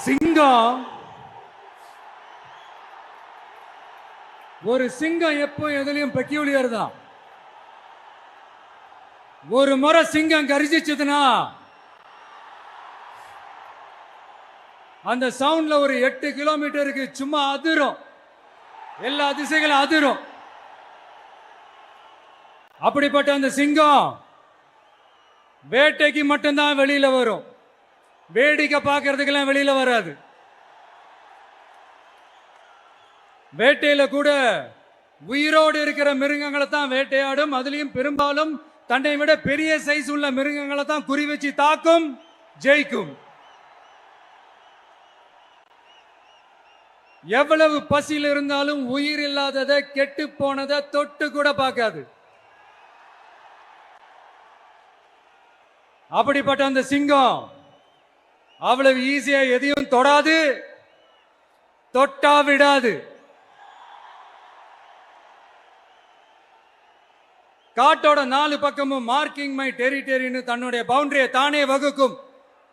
சிங்கம் ஒரு சிங்கம் எப்போ எதுலயும் பெக்யூலியர் தான். ஒரு முறை சிங்கம் கரிசிச்சதுன்னா அந்த சவுண்ட்ல ஒரு 8 கிலோமீட்டருக்கு சும்மா அதிரும், எல்லா திசைகளும் அதிரும். அப்படிப்பட்ட அந்த சிங்கம் வேட்டைக்கு மட்டும்தான் வெளியில வரும், வேடிக்கை பார்க்கறதுக்கெல்லாம் வெளியில வராது. வேட்டையில கூட உயிரோடு இருக்கிற மிருகங்களை தான் வேட்டையாடும். அதுலயும் பெரும்பாலும் தன்னை விட பெரிய சைஸ் உள்ள மிருகங்களை தான் குறி வச்சு தாக்கும், ஜெயிக்கும். எவ்வளவு பசியில் இருந்தாலும் உயிர் இல்லாததை, கெட்டு போனதை தொட்டு கூட பார்க்காது. அப்படிப்பட்ட அந்த சிங்கம் அவ்வளவு ஈஸியா எதையும் தொடாது, தொட்டா விடாது. காட்டோட 4 பக்கமும் மார்க்கிங் மை டெரிட்டரின்னு தன்னுடைய பவுண்டரியை தானே வகுக்கும்.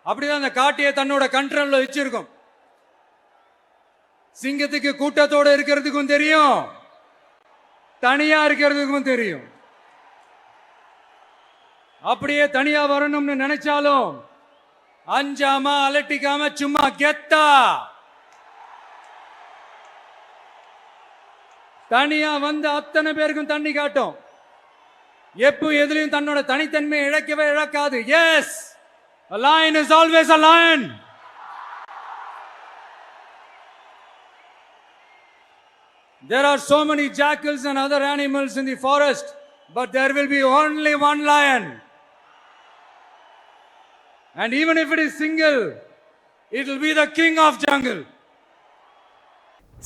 அப்படிதான் அந்த காட்டையே தன்னோட கண்ட்ரோல்ல வச்சிருக்கும். சிங்கத்துக்கு கூட்டத்தோட இருக்கிறதுக்கும் தெரியும், தனியா இருக்கிறதுக்கும் தெரியும். அப்படியே தனியா வரணும்னு நினைச்சாலும் அஞ்சாம அலட்டிக்காம சும்மா கெத்தா தனியா வந்து அத்தனை பேருக்கும் தண்ணி காட்டும். எப்போ எதுலயும் தன்னோட தனித்தன்மையை இழக்கவே இழக்காது. Yes, a lion is always a lion. There are so many jackals and other animals in the forest, but there will be only one lion. And even if it is single, it will be the king of jungle.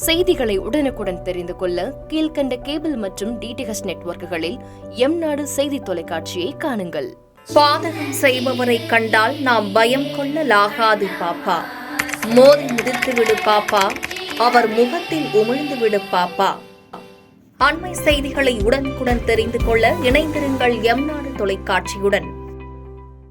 செய்திகளை உடனுக்குடன் தெரிந்து கொள்ள கீழ்கண்ட cable மற்றும் DTH நெட்வொர்க்குகளில் M நாடு செய்தி தொலைக்காட்சியை காணுங்கள். பாதகம் செய்பவரை கண்டால் நாம் பயம் கொள்ளலாகாது பாப்பா. மோதி மிதித்து விடு பாப்பா, அவர் முகத்தில் உமிழ்ந்து விடு பாப்பா. அண்மை செய்திகளை உடனுக்குடன் தெரிந்து கொள்ள இணைந்திருங்கள் எம் நாடு தொலைக்காட்சியுடன்.